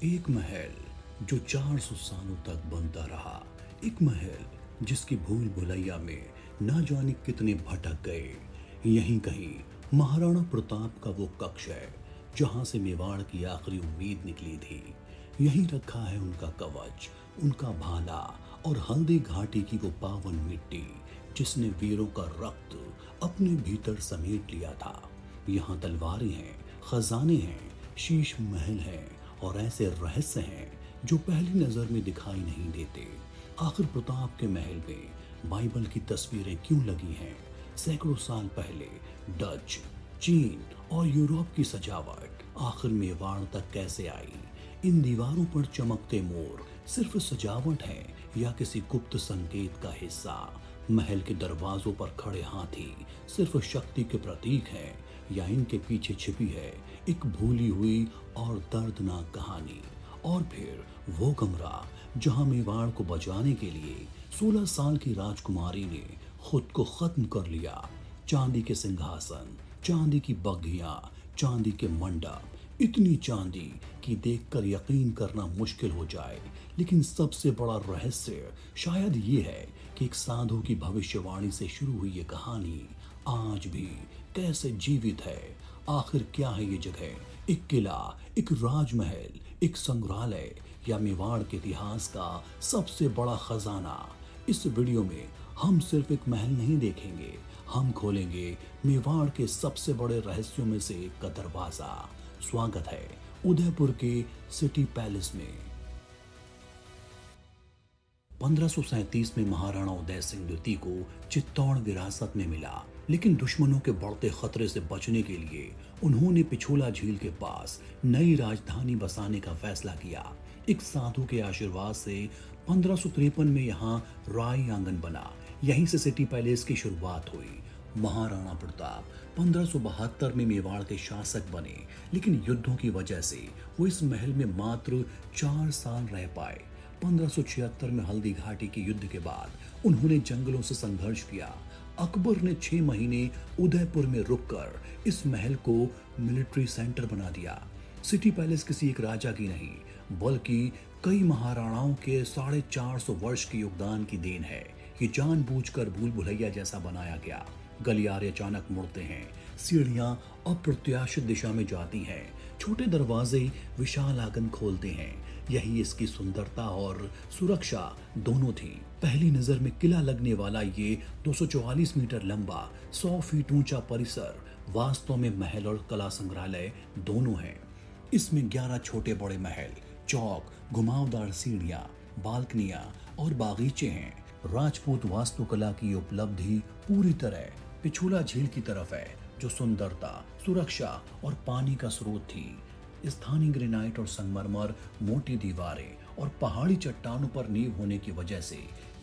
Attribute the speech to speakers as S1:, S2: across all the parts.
S1: एक महल जो 400 सालों तक बनता रहा। एक महल जिसकी भूल भुलैया में ना जाने कितने भटक गए। यहीं कहीं महाराणा प्रताप का वो कक्ष है जहां से मेवाड़ की आखिरी उम्मीद निकली थी। यहीं रखा है उनका कवच, उनका भाला और हल्दी घाटी की वो पावन मिट्टी जिसने वीरों का रक्त अपने भीतर समेट लिया था। यहाँ तलवारें हैं, खजाने हैं, शीश महल हैं और ऐसे रहस्य हैं जो पहली नजर में दिखाई नहीं देते। आखिर प्रताप के महल में बाइबल की तस्वीरें क्यों लगी हैं? सैकड़ों साल पहले डच, चीन और यूरोप की सजावट आखिर मेवाड़ तक कैसे आई? इन दीवारों पर चमकते मोर सिर्फ सजावट है या किसी गुप्त संकेत का हिस्सा? महल के दरवाजों पर खड़े हाथी सिर्फ शक्ति के प्रतीक हैं या इनके पीछे छिपी है एक भूली हुई और दर्दनाक कहानी? और फिर वो कमरा जहां मेवाड़ को बचाने के लिए 16 साल की राजकुमारी ने खुद को खत्म कर लिया। चांदी के सिंहासन, चांदी की बग्घियां, चांदी के मंडप, इतनी चांदी कि देखकर यकीन करना मुश्किल हो जाए। लेकिन सबसे बड़ा रहस्य शायद ये है कि एक साधु की भविष्यवाणी से शुरू हुई ये कहानी आज भी कैसे जीवित है। आखिर क्या है ये जगह? एक किला, एक राजमहल, एक संग्रहालय या मेवाड़ के इतिहास का सबसे बड़ा खजाना? इस वीडियो में हम सिर्फ एक महल नहीं देखेंगे, हम खोलेंगे मेवाड़ के सबसे बड़े रहस्यों में से एक का दरवाजा। स्वागत है उदयपुर के सिटी पैलेस में। 1537 में महाराणा उदय सिंह द्वितीय को चित्तौड़ विरासत में मिला, लेकिन दुश्मनों के बढ़ते खतरे से बचने के लिए उन्होंने पिछोला झील के पास नई राजधानी बसाने का फैसला किया। एक साधु के आशीर्वाद से 1553 में यहाँ राय आंगन बना। यहीं से सिटी पैलेस की शुरुआत हुई। महाराणा प्रताप 1572 में मेवाड़ के शासक बने, लेकिन युद्धों की वजह से वो इस महल में मात्र 4 साल रह पाए। 1576 में हल्दी घाटी के युद्ध के बाद उन्होंने जंगलों से संघर्ष किया। अकबर ने 6 महीने उदयपुर में रुककर इस महल को मिलिट्री सेंटर बना दिया। सिटी पैलेस किसी एक राजा की नहीं, बल्कि कई महाराणाओं के 450 वर्ष के योगदान की देन है। ये जानबूझकर भूल भुलैया जैसा बनाया गया। गलियारे अचानक मुड़ते हैं, सीढ़ियां अप्रत्याशित दिशा में जाती हैं, छोटे दरवाजे विशाल आंगन खोलते हैं। यही इसकी सुंदरता और सुरक्षा दोनों थी। पहली नजर में किला लगने वाला ये 244 मीटर लंबा 100 फीट ऊंचा परिसर वास्तव में महल और कला संग्रहालय दोनों है। इसमें 11 छोटे बड़े महल, चौक, घुमावदार सीढ़ियां, बालकनियां और बागीचे हैं। राजपूत वास्तुकला की उपलब्धि पूरी तरह पिछोला झील की तरफ है, जो सुंदरता, सुरक्षा और पानी का स्रोत थी। स्थानीय ग्रेनाइट और संगमरमर, मोटी दीवारें और पहाड़ी चट्टानों पर नींव होने की वजह से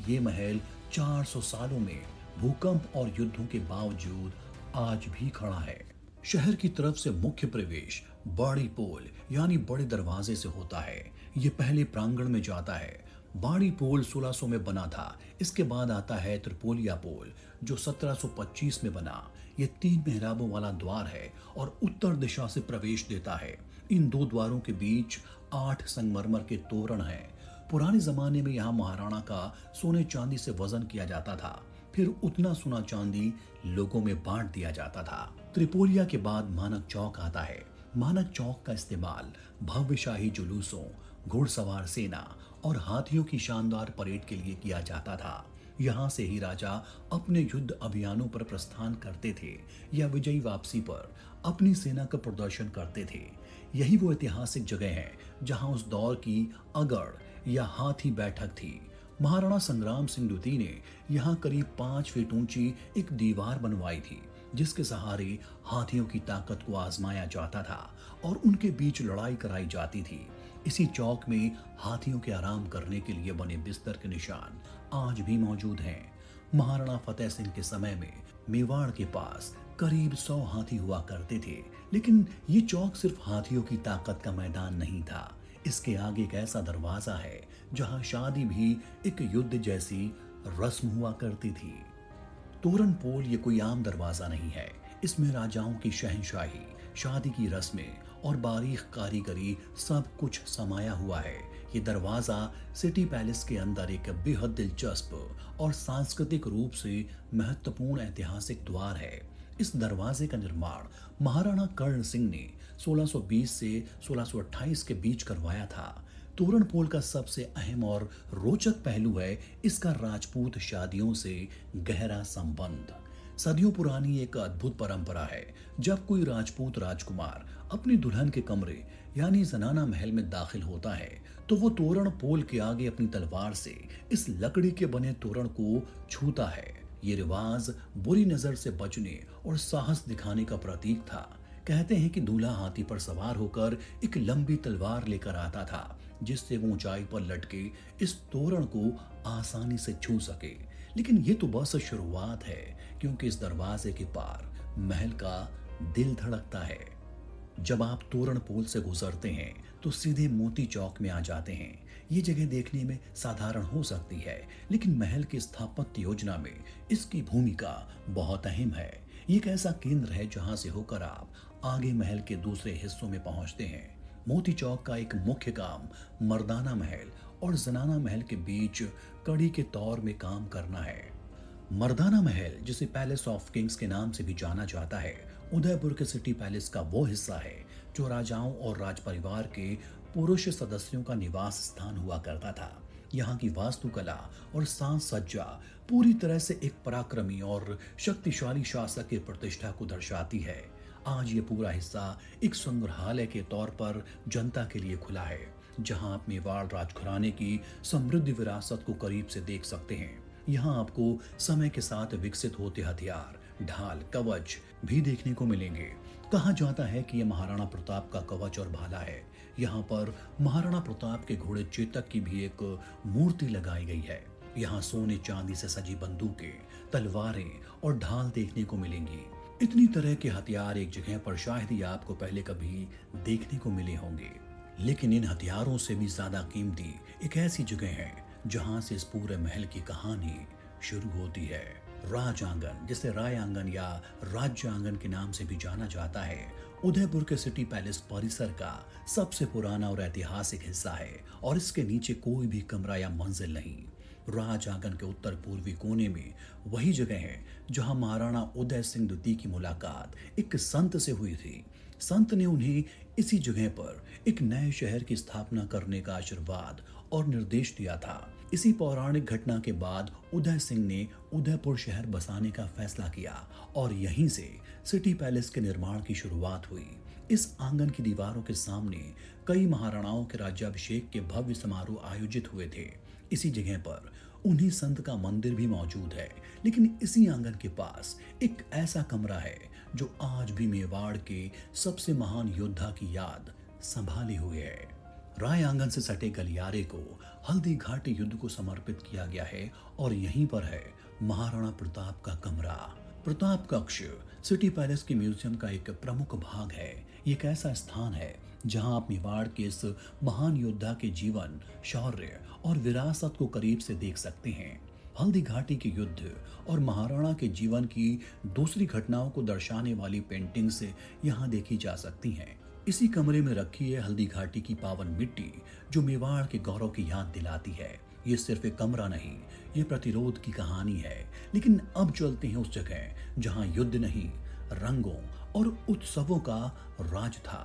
S1: ये महल 400 सालों में भूकंप और युद्धों के बावजूद आज भी खड़ा है। शहर की तरफ से मुख्य प्रवेश बाड़ी पोल यानी बड़े दरवाजे से होता है। ये पहले प्रांगण में जाता है। बाड़ी पोल 1600 में बना था। इसके बाद आता है त्रिपोलिया पोल जो 1725 में बना। ये 3 मेहराबों वाला द्वार है और उत्तर दिशा से प्रवेश देता है। इन 2 द्वारों के बीच 8 संगमरमर के तोरण हैं। पुराने जमाने में यहाँ महाराणा का सोने चांदी से वजन किया जाता था, फिर उतना सोना चांदी लोगों में बांट दिया जाता था। त्रिपोलिया के बाद मानक चौक आता है। मानक चौक का इस्तेमाल भव्यशाही जुलूसों, घुड़सवार सेना और हाथियों की शानदार परेड के लिए किया जाता था। यहाँ से ही राजा अपने युद्ध अभियानों पर प्रस्थान करते थे या विजयी वापसी पर अपनी सेना का प्रदर्शन करते थे। यही वो ऐतिहासिक जगह है जहाँ उस दौर की अगड़ या हाथी बैठक थी। महाराणा संग्राम सिंह द्वितीय ने यहाँ करीब 5 फीट ऊंची एक दीवार बनवाई थी, जिसके सहारे हाथियों की ताकत को आजमाया जाता था और उनके बीच लड़ाई कराई जाती थी। इसी चौक में हाथियों के आराम करने के लिए बने बिस्तर के निशान आज भी मौजूद हैं। महाराणा फतेह सिंह के समय में मेवाड़ के पास करीब 100 हाथी हुआ करते थे, लेकिन ये चौक सिर्फ हाथियों की ताकत का मैदान नहीं था। इसके आगे एक ऐसा दरवाजा है जहां शादी भी एक युद्ध जैसी रस्म हुआ करती थी। तोरण पोल ये कोई आम दरवाजा नहीं है। इसमें राजाओं की शहंशाही, शादी की रस्में और बारीक कारीगरी सब कुछ समाया हुआ है। ये दरवाजा सिटी पैलेस के अंदर एक बेहद दिलचस्प और सांस्कृतिक रूप से महत्वपूर्ण ऐतिहासिक द्वार है। इस दरवाजे का निर्माण महाराणा कर्ण सिंह ने 1620 से 1628 के बीच करवाया था। तोरण पोल का सबसे अहम और रोचक पहलू है इसका राजपूत शादियों से गहरा संबंध। सदियों पुरानी एक अद्भुत परंपरा है, जब कोई राजपूत राजकुमार अपनी दुल्हन के कमरे यानी जनाना महल में दाखिल होता है तो वो तोरण पोल के आगे अपनी तलवार से इस लकड़ी के बने तोरण को छूता है। ये रिवाज बुरी नजर से बचने और साहस दिखाने का प्रतीक था। कहते हैं कि दूल्हा हाथी पर सवार होकर एक लंबी तलवार लेकर आता था, जिससे वो ऊंचाई पर लटके इस तोरण को आसानी से छू सके। लेकिन ये तो बस शुरुआत है, क्योंकि इस दरवाजे के पार महल का दिल धड़कता है। जब आप तोरण पोल से गुजरते हैं तो सीधे मोती चौक में आ जाते हैं। ये जगह देखने में साधारण हो सकती है, लेकिन महल की स्थापत्य योजना में इसकी भूमिका बहुत अहम है। ये एक ऐसा केंद्र है जहां से होकर आप आगे महल के दूसरे हिस्सों में पहुंचते हैं। मोती चौक का एक मुख्य काम मर्दाना महल और जनाना महल के बीच कड़ी के तौर में काम करना है। मर्दाना महल, जिसे पैलेस ऑफ किंग्स के नाम से भी जाना जाता है, उदयपुर के सिटी पैलेस का वो हिस्सा है जो राजाओं और राज परिवार के पुरुष सदस्यों का निवास स्थान हुआ करता था। यहाँ की वास्तुकला और साज सज्जा पूरी तरह से एक पराक्रमी और शक्तिशाली शासक की प्रतिष्ठा को दर्शाती है। आज ये पूरा हिस्सा एक संग्रहालय के तौर पर जनता के लिए खुला है, जहां आप मेवाड़ राजघराने की समृद्ध विरासत को करीब से देख सकते हैं। यहाँ आपको समय के साथ विकसित होते हथियार, ढाल, कवच भी देखने को मिलेंगे। कहा जाता है कि यह महाराणा प्रताप का कवच और भाला है। यहाँ पर महाराणा प्रताप के घोड़े चेतक की भी एक मूर्ति लगाई गई है। यहाँ सोने चांदी से सजी बंदूकें, तलवारें और ढाल देखने को मिलेंगी। इतनी तरह के हथियार एक जगह पर शायद ही आपको पहले कभी देखने को मिले होंगे। लेकिन इन हथियारों से भी ज्यादा कीमती एक ऐसी जगह है जहां से इस पूरे महल की कहानी शुरू होती है। राज आंगन, जिसे राय आंगन या राज्य आंगन के नाम से भी जाना जाता है, उदयपुर के सिटी पैलेस परिसर का सबसे पुराना और ऐतिहासिक हिस्सा है और इसके नीचे कोई भी कमरा या मंजिल नहीं। राज आंगन के उत्तर पूर्वी कोने में वही जगह है जहां महाराणा उदय सिंह द्वितीय की मुलाकात एक संत से हुई थी। संत ने उन्हें इसी जगह पर एक नए शहर की स्थापना करने का आशीर्वाद और निर्देश दिया था। इसी पौराणिक घटना के बाद उदय सिंह ने उदयपुर शहर बसाने का फैसला किया और यहीं से सिटी पैलेस के निर्माण की शुरुआत हुई। इस आंगन की दीवारों के सामने कई महाराणाओं के राज्याभिषेक के भव्य समारोह आयोजित हुए थे। इसी जगह पर उन्हीं संत का मंदिर भी मौजूद है। लेकिन इसी आंगन के पास एक ऐसा कमरा है जो आज भी मेवाड़ के सबसे महान योद्धा की याद संभाले हुए है। राय आंगन से सटे गलियारे को हल्दी घाटी युद्ध को समर्पित किया गया है और यहीं पर है महाराणा प्रताप का कमरा। प्रताप कक्ष सिटी पैलेस के म्यूजियम का एक प्रमुख भाग है। ये एक ऐसा स्थान है जहां आप मेवाड़ के इस महान योद्धा के जीवन, शौर्य और विरासत को करीब से देख सकते हैं। हल्दी घाटी के युद्ध और महाराणा के जीवन की दूसरी घटनाओं को दर्शाने वाली पेंटिंग से यहाँ देखी जा सकती हैं। इसी कमरे में रखी है हल्दी घाटी की पावन मिट्टी, जो मेवाड़ के गौरव की याद दिलाती है। ये सिर्फ एक कमरा नहीं, ये प्रतिरोध की कहानी है। लेकिन अब चलते हैं उस जगह जहां युद्ध नहीं, रंगों और उत्सवों का राज था।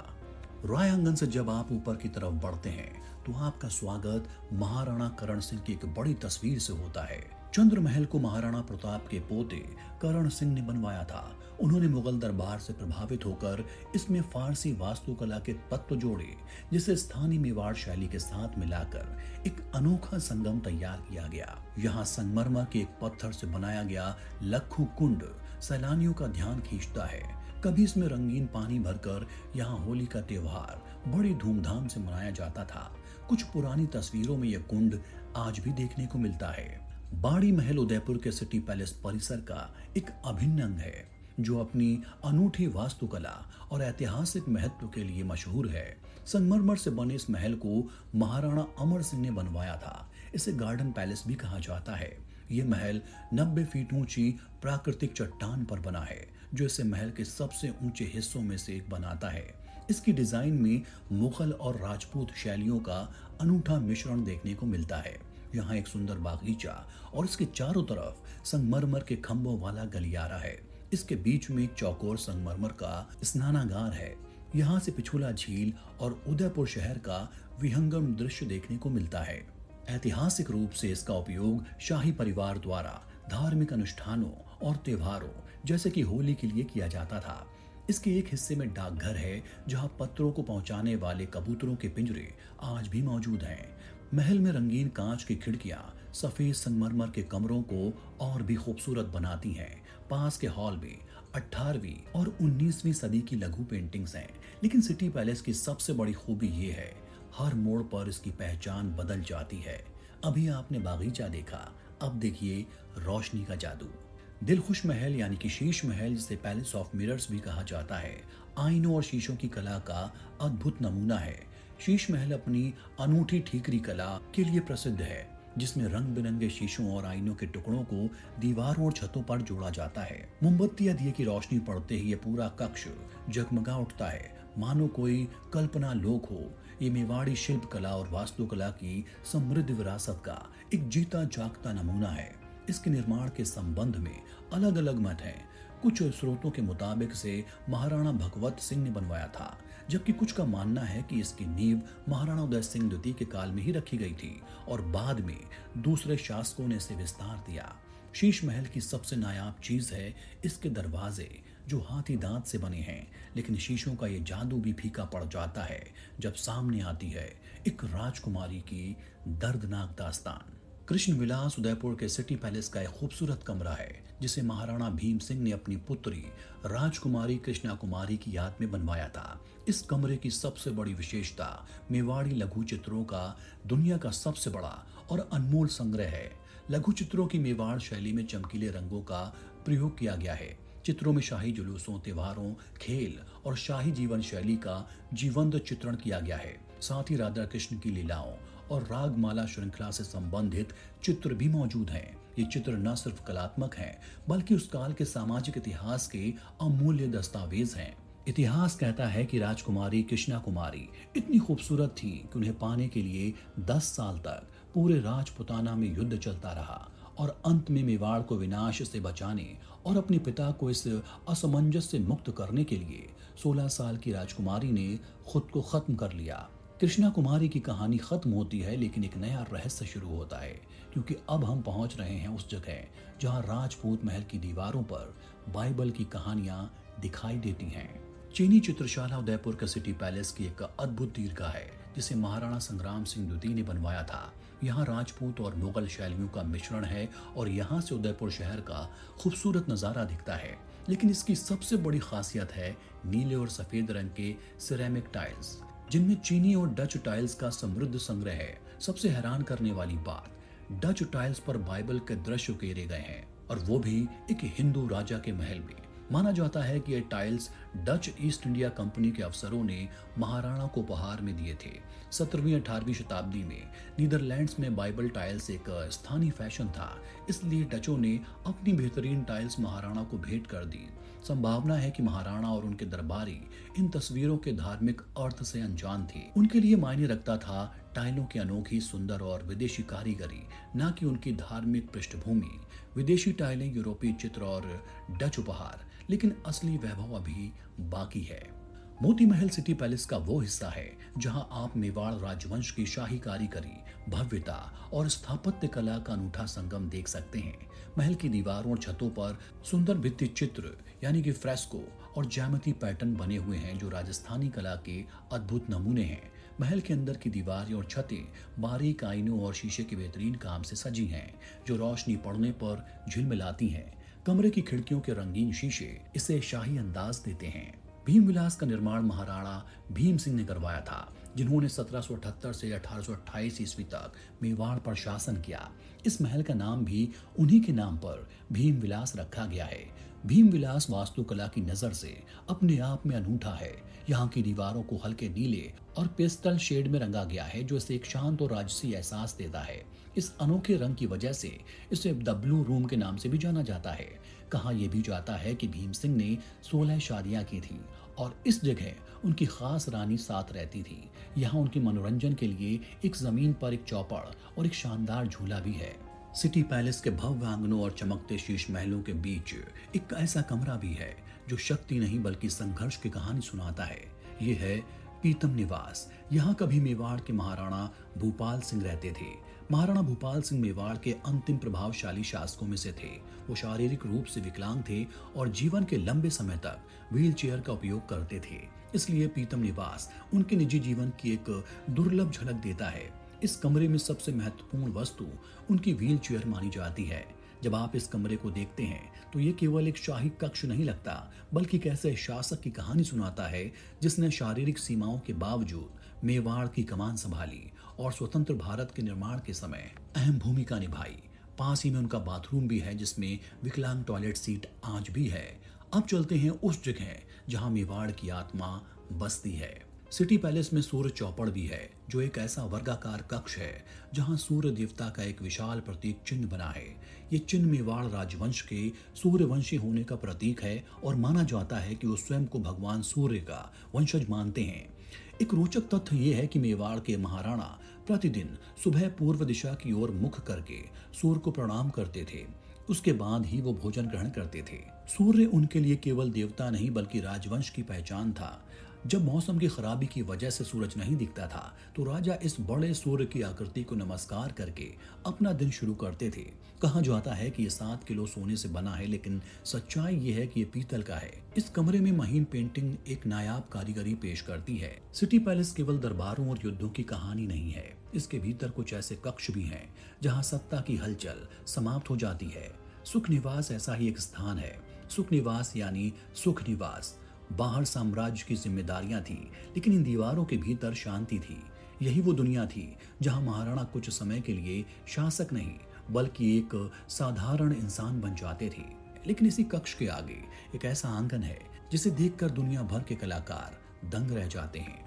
S1: राय आंगन से जब आप ऊपर की तरफ बढ़ते हैं तो आपका स्वागत महाराणा करण सिंह की एक बड़ी तस्वीर से होता है। चंद्र महल को महाराणा प्रताप के पोते करण सिंह ने बनवाया था। उन्होंने मुगल दरबार से प्रभावित होकर इसमें फारसी वास्तुकला के तत्व जोड़े, जिसे स्थानीय मेवाड़ शैली के साथ मिलाकर एक अनोखा संगम तैयार किया गया। यहाँ संगमरमर के एक पत्थर से बनाया गया लखू कुंड सैलानियों का ध्यान खींचता है। कभी इसमें रंगीन पानी भरकर यहाँ होली का त्योहार बड़ी धूमधाम से मनाया जाता था। कुछ पुरानी तस्वीरों में यह कुंड आज भी देखने को मिलता है। बाड़ी महल उदयपुर के सिटी पैलेस परिसर का एक अभिन्न अंग है, जो अपनी अनूठी वास्तुकला और ऐतिहासिक महत्व के लिए मशहूर है। संगमरमर से बने इस महल को महाराणा अमर सिंह ने बनवाया था। इसे गार्डन पैलेस भी कहा जाता है। ये महल 90 फीट ऊंची प्राकृतिक चट्टान पर बना है, जो इसे महल के सबसे ऊंचे हिस्सों में से एक बनाता है। इसकी डिजाइन में मुगल और राजपूत शैलियों का अनूठा मिश्रण देखने को मिलता है। यहाँ एक सुंदर बागीचा और इसके चारों तरफ संगमरमर के खंभों वाला गलियारा है। इसके बीच में एक चौकोर संगमरमर का स्नानागार है। यहाँ से पिछोला झील और उदयपुर शहर का विहंगम दृश्य देखने को मिलता है। ऐतिहासिक रूप से इसका उपयोग शाही परिवार द्वारा धार्मिक अनुष्ठानों और त्योहारों जैसे कि होली के लिए किया जाता था। इसके एक हिस्से में डाकघर है जहां पत्रों को पहुंचाने वाले कबूतरों के पिंजरे आज भी मौजूद हैं। महल में रंगीन कांच की खिड़कियां सफेद संगमरमर के कमरों को और भी खूबसूरत बनाती हैं। पास के हॉल में 18वीं और 19वीं सदी की लघु पेंटिंग्स हैं। लेकिन सिटी पैलेस की सबसे बड़ी खूबी ये है, हर मोड़ पर इसकी पहचान बदल जाती है। अभी आपने बागीचा देखा, अब देखिए रोशनी का जादू। दिलखुश महल यानी कि शीश महल, जिसे पैलेस ऑफ मिरर्स भी कहा जाता है, आईनों और शीशों की कला का अद्भुत नमूना है। शीश महल अपनी अनूठी ठीकरी कला के लिए प्रसिद्ध है, जिसमें रंग बिरंगे शीशों और आईनों के टुकड़ों को दीवारों और छतों पर जोड़ा जाता है। मोमबत्ती या दिए की रोशनी पड़ते ही ये पूरा कक्ष जगमगा उठता है, मानो कोई कल्पना लोक हो। ये मेवाड़ी शिल्प कला और वास्तुकला की समृद्ध विरासत का एक जीता जागता नमूना है। इसके निर्माण के संबंध में अलग अलग मत हैं। कुछ स्रोतों के मुताबिक से महाराणा भगवत सिंह ने बनवाया था, जबकि कुछ का मानना है कि इसकी नींव महाराणा उदय सिंह द्वितीय के काल में ही रखी गई थी और बाद में दूसरे शासकों ने इसे विस्तार दिया। शीश महल की सबसे नायाब चीज है इसके दरवाजे, जो हाथी दांत से बने हैं। लेकिन शीशों का ये जादू भी फीका पड़ जाता है जब सामने आती है एक राजकुमारी की दर्दनाक दास्तान। कृष्ण विलास उदयपुर के सिटी पैलेस का एक खूबसूरत कमरा है, जिसे महाराणा भीम सिंह ने अपनी पुत्री राजकुमारी कृष्णा कुमारी की याद में बनवाया था। इस कमरे की सबसे बड़ी विशेषता मेवाड़ी लघु चित्रों का दुनिया का सबसे बड़ा और अनमोल संग्रह है। लघु चित्रों की मेवाड़ शैली में चमकीले रंगों का प्रयोग किया गया है। चित्रों में शाही जुलूसों, त्योहारों, खेल और शाही जीवन शैली का जीवंत चित्रण किया गया है। साथ ही राधा कृष्ण की लीलाओं और रागमाला श्रृंखला से संबंधित चित्र भी मौजूद हैं। ये चित्र न सिर्फ कलात्मक हैं, बल्कि उस काल के सामाजिक इतिहास के अमूल्य दस्तावेज हैं। इतिहास कहता है कि राजकुमारी कृष्णा कुमारी इतनी खूबसूरत थी कि उन्हें पाने के लिए 10 साल तक पूरे राजपुताना में युद्ध चलता रहा और अंत में मेवाड़ को विनाश से बचाने और अपने पिता को इस असमंजस से मुक्त करने के लिए 16 साल की राजकुमारी ने खुद को खत्म कर लिया। कृष्णा कुमारी की कहानी खत्म होती है, लेकिन एक नया रहस्य शुरू होता है, क्योंकि अब हम पहुंच रहे हैं उस जगह जहां राजपूत महल की दीवारों पर बाइबल की कहानियां दिखाई देती हैं। चीनी चित्रशाला उदयपुर का सिटी पैलेस की एक अद्भुत दीर्घा है, जिसे महाराणा संग्राम सिंह द्वितीय ने बनवाया था। यहाँ राजपूत और मुगल शैलियों का मिश्रण है और यहाँ से उदयपुर शहर का खूबसूरत नजारा दिखता है। लेकिन इसकी सबसे बड़ी खासियत है नीले और सफेद रंग के सिरेमिक टाइल्स, जिनमें चीनी और डच टाइल्स का समृद्ध संग्रह है। सबसे हैरान करने वाली बात, डच टाइल्स पर बाइबल के दृश्य उकेरे गए हैं, और वो भी एक हिंदू राजा के महल में। माना जाता है कि ये tiles Dutch east India company के अफसरों ने महाराणा को उपहार में दिए थे। 17वीं 18वीं शताब्दी में नीदरलैंड्स में बाइबल टाइल्स एक स्थानीय फैशन था, इसलिए डचों ने अपनी बेहतरीन टाइल्स महाराणा को भेंट कर दी। संभावना है कि महाराणा और उनके दरबारी इन तस्वीरों के धार्मिक अर्थ से अनजान थे। उनके लिए मायने रखता था टाइलों की अनोखी, सुंदर और विदेशी कारीगरी, न कि उनकी धार्मिक पृष्ठभूमि। विदेशी टाइलें, यूरोपीय चित्र और डच उपहार, लेकिन असली वैभव अभी बाकी है। मोती महल सिटी पैलेस का वो हिस्सा है जहां आप मेवाड़ राजवंश की शाही कारीगरी, भव्यता और स्थापत्य कला का अनूठा संगम देख सकते हैं। महल की दीवारों और छतों पर सुंदर भित्ति चित्र यानी कि फ्रेस्को और ज्यामिति पैटर्न बने हुए हैं, जो राजस्थानी कला के अद्भुत नमूने हैं। महल के अंदर की दीवारें और छतें बारीक आईनों और शीशे के बेहतरीन काम से सजी हैं, जो रोशनी पड़ने पर झिलमिलाती हैं। कमरे की खिड़कियों के रंगीन शीशे इसे शाही अंदाज देते हैं। भीम विलास का निर्माण महाराणा भीम सिंह ने करवाया था, जिन्होंने 1778 से 1828 ईस्वी तक मेवाड़ पर शासन किया। इस महल का नाम भी उन्हीं के नाम पर भीम विलास रखा गया है। भीम विलास वास्तुकला की नजर से अपने आप में अनूठा है। यहाँ की दीवारों को हल्के नीले और पेस्टल शेड में रंगा गया है, जो इसे एक शांत और राजसी एहसास देता है। इस अनोखे रंग की वजह से इसे द ब्लू रूम के नाम से भी जाना जाता है। कहा यह भी जाता है कि भीम सिंह ने 16 शादियां की थी और इस जगह उनकी खास रानी साथ रहती थी। यहाँ उनके मनोरंजन के लिए एक जमीन पर एक चौपड़ और एक शानदार झूला भी है। सिटी पैलेस के भव्य आंगनों और चमकते शीश महलों के बीच एक ऐसा कमरा भी है जो शक्ति नहीं बल्कि संघर्ष की कहानी सुनाता है। ये है पीतम निवास। यहाँ कभी मेवाड़ के महाराणा भूपाल सिंह रहते थे। महाराणा भूपाल सिंह मेवाड़ के अंतिम प्रभावशाली शासकों में से थे। वो शारीरिक रूप से विकलांग थे और जीवन के लंबे समय तक व्हील चेयर का उपयोग करते थे। इसलिए पीतम निवास उनके निजी जीवन की एक दुर्लभ झलक देता है। इस कमरे में सबसे महत्वपूर्ण वस्तु उनकी व्हील चेयर मानी जाती है। जब आप इस कमरे को देखते हैं तो ये केवल एक शाही कक्ष नहीं लगता बल्कि एक ऐसे शासक की कहानी सुनाता है जिसने शारीरिक सीमाओं के बावजूद मेवाड़ की कमान संभाली और स्वतंत्र भारत के निर्माण के समय अहम भूमिका निभाई। पास ही में उनका बाथरूम भी है जिसमें विकलांग टॉयलेट सीट आज भी है। अब चलते हैं उस जगह जहां मेवाड़ की आत्मा बसती है। सिटी पैलेस में सूर्य चौपड़ भी है जो एक ऐसा वर्गाकार कक्ष है जहां सूर्य देवता का एक विशाल प्रतीक चिन्ह बना है। ये चिन्ह मेवाड़ राजवंश के सूर्यवंशी होने का प्रतीक है और माना जाता है कि वो स्वयं को भगवान सूर्य का वंशज मानते हैं। एक रोचक तथ्य ये है कि मेवाड़ के महाराणा प्रतिदिन सुबह पूर्व दिशा की ओर मुख करके सूर्य को प्रणाम करते थे। उसके बाद ही वो भोजन ग्रहण करते थे। सूर्य उनके लिए केवल देवता नहीं बल्कि राजवंश की पहचान था। जब मौसम की खराबी की वजह से सूरज नहीं दिखता था तो राजा इस बड़े सूर्य की आकृति को नमस्कार करके अपना दिन शुरू करते थे। कहा जाता है कि ये 7 किलो सोने से बना है लेकिन सच्चाई ये है कि ये पीतल का है। इस कमरे में महीन पेंटिंग एक नायाब कारीगरी पेश करती है। सिटी पैलेस केवल दरबारों और युद्धों की कहानी नहीं है। इसके भीतर कुछ ऐसे कक्ष भी हैं जहाँ सत्ता की हलचल समाप्त हो जाती है। सुख निवास ऐसा ही एक स्थान है। सुख निवास यानी सुख निवास। बाहर साम्राज्य की जिम्मेदारियां थी लेकिन इन दीवारों के भीतर शांति थी। यही वो दुनिया थी जहां महाराणा कुछ समय के लिए शासक नहीं बल्कि एक साधारण इंसान बन जाते थे। लेकिन इसी कक्ष के आगे एक ऐसा आंगन है जिसे देखकर दुनिया भर के कलाकार दंग रह जाते हैं।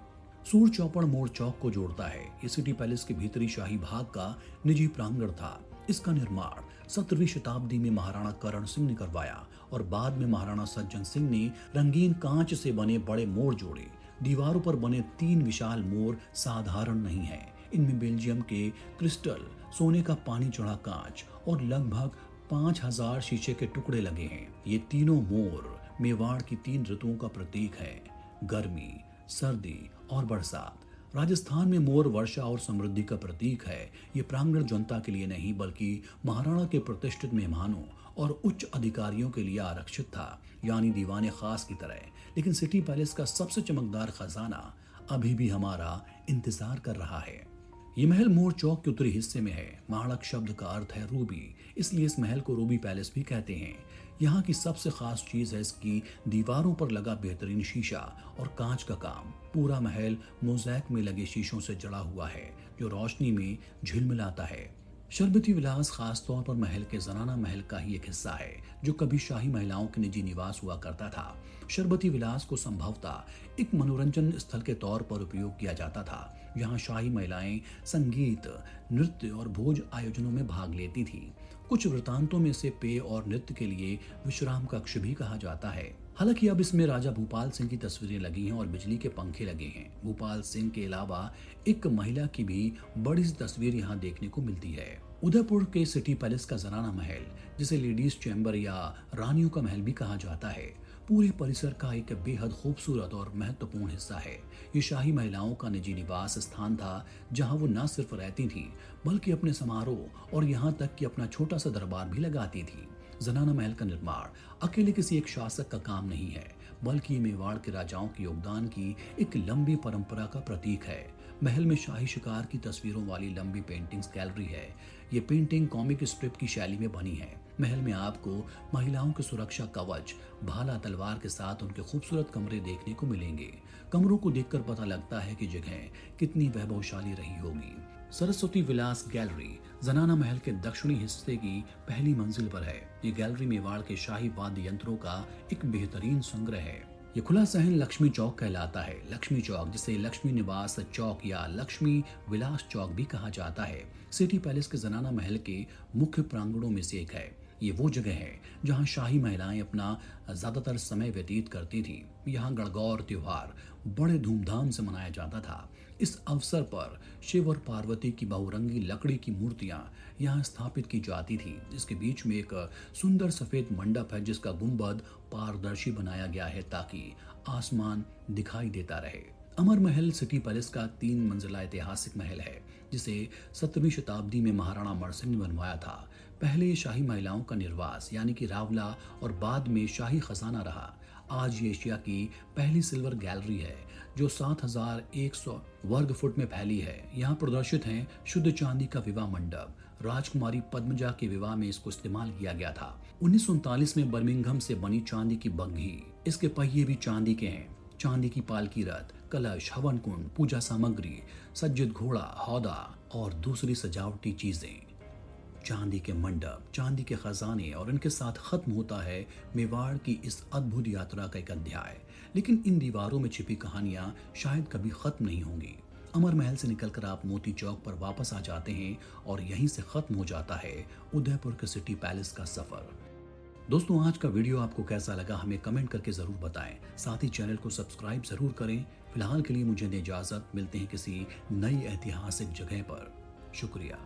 S1: सूर चौपड़ मोड़ चौक को जोड़ता है। ये सिटी पैलेस के भीतरी शाही भाग का निजी प्रांगण था। इसका निर्माण 17वीं शताब्दी में महाराणा करण सिंह ने करवाया और बाद में महाराणा सज्जन सिंह ने रंगीन कांच से बने बड़े मोर जोड़े। दीवारों पर बने 3 विशाल मोर साधारण नहीं हैं। इनमें बेल्जियम के क्रिस्टल, सोने का पानी चढ़ा कांच और लगभग 5000 शीशे के टुकड़े लगे हैं। ये तीनों मोर मेवाड़ की 3 ऋतुओं का प्रतीक है, गर्मी, सर्दी और बरसात। राजस्थान में मोर वर्षा और समृद्धि का प्रतीक है। ये प्रांगण जनता के लिए नहीं बल्कि महाराणा के प्रतिष्ठित मेहमानों और उच्च अधिकारियों के लिए आरक्षित था, यानी दीवाने खास की तरह। लेकिन सिटी पैलेस का सबसे चमकदार खजाना अभी भी हमारा इंतजार कर रहा है। ये महल मोर चौक के उत्तरी हिस्से में है। माणक शब्द का अर्थ है रूबी, इसलिए इस महल को रूबी पैलेस भी कहते हैं। यहाँ की सबसे खास चीज है इसकी दीवारों पर लगा बेहतरीन शीशा और कांच का काम। पूरा महल मोज़ैक में लगे शीशों से जड़ा हुआ है जो रोशनी में झिलमिलाता है। शरबती विलास खास तौर पर महल के जनाना महल का ही एक हिस्सा है जो कभी शाही महिलाओं के निजी निवास हुआ करता था। शरबती विलास को संभवतः एक मनोरंजन स्थल के तौर पर उपयोग किया जाता था। यहाँ शाही महिलाएं संगीत, नृत्य और भोज आयोजनों में भाग लेती थीं। कुछ वृतांतों में से पेय और नृत्य के लिए विश्राम कक्ष भी कहा जाता है। हालांकि अब इसमें राजा भूपाल सिंह की तस्वीरें लगी हैं और बिजली के पंखे लगे हैं। भूपाल सिंह के अलावा एक महिला की भी बड़ी सी तस्वीर यहाँ देखने को मिलती है। उदयपुर के सिटी पैलेस का जनाना महल, जिसे लेडीज चैम्बर या रानियों का महल भी कहा जाता है, पूरे परिसर का एक बेहद खूबसूरत और महत्वपूर्ण हिस्सा है। ये शाही महिलाओं का निजी निवास स्थान था जहां वो न सिर्फ रहती थीं बल्कि अपने समारोह और यहाँ तक कि अपना छोटा सा दरबार भी लगाती थी। जनाना महल का निर्माण अकेले किसी एक शासक का काम नहीं है बल्कि मेवाड़ के राजाओं के योगदान की एक लंबी परंपरा का प्रतीक है। महल में शाही शिकार की तस्वीरों वाली लंबी पेंटिंग्स गैलरी है। ये पेंटिंग कॉमिक स्ट्रिप की शैली में बनी है। महल में आपको महिलाओं के सुरक्षा कवच, भाला, तलवार के साथ उनके खूबसूरत कमरे देखने को मिलेंगे। कमरों को देखकर पता लगता है कि जगह कितनी वैभवशाली रही होगी। सरस्वती विलास गैलरी जनाना महल के दक्षिणी हिस्से की पहली मंजिल पर है। ये गैलरी मेवाड़ के शाही वाद्य यंत्रों का एक बेहतरीन संग्रह है। ये खुला सहन लक्ष्मी चौक कहलाता है। लक्ष्मी चौक, जिसे लक्ष्मी निवास चौक या लक्ष्मी विलास चौक भी कहा जाता है, सिटी पैलेस के जनाना महल के मुख्य प्रांगणों में से एक है। ये वो जगह है जहां शाही महिलाएं अपना ज्यादातर समय व्यतीत करती थी। यहाँ गणगौर त्योहार बड़े धूमधाम से मनाया जाता था। इस अवसर पर शिव और पार्वती की बहुरंगी लकड़ी की मूर्तियां यहाँ स्थापित की जाती थी। इसके बीच में एक सुंदर सफेद मंडप है जिसका गुंबद पारदर्शी बनाया गया है ताकि आसमान दिखाई देता रहे। अमर महल सिटी पैलेस का 3 मंजिला ऐतिहासिक महल है जिसे 17वीं शताब्दी में महाराणा मर्सिंह ने बनवाया था। पहले ये शाही महिलाओं का निर्वास यानी कि रावला और बाद में शाही खजाना रहा। आज ये एशिया की पहली सिल्वर गैलरी है जो 7100 वर्ग फुट में फैली है। यहाँ प्रदर्शित हैं शुद्ध चांदी का विवाह मंडप। राजकुमारी पद्मजा के विवाह में इसको इस्तेमाल किया गया था। 1939 में बर्मिंघम से बनी चांदी की बग्घी, इसके पहिए भी चांदी के हैं। चांदी की पालकी रथ, कलश, हवन कुंड, पूजा सामग्री, सज्जित घोड़ा, हौदा और दूसरी सजावटी चीजें। चांदी के मंडप, चांदी के खजाने और इनके साथ खत्म होता है मेवाड़ की इस अद्भुत यात्रा का एक अध्याय। लेकिन इन दीवारों में छिपी कहानियां शायद कभी खत्म नहीं होंगी। अमर महल से निकलकर आप मोती चौक पर वापस आ जाते हैं और यहीं से खत्म हो जाता है उदयपुर के सिटी पैलेस का सफर। दोस्तों, आज का वीडियो आपको कैसा लगा हमें कमेंट करके जरूर बताएं। साथ ही चैनल को सब्सक्राइब जरूर करें। फिलहाल के लिए मुझे दे इजाजत। मिलते हैं किसी नई ऐतिहासिक जगह पर। शुक्रिया।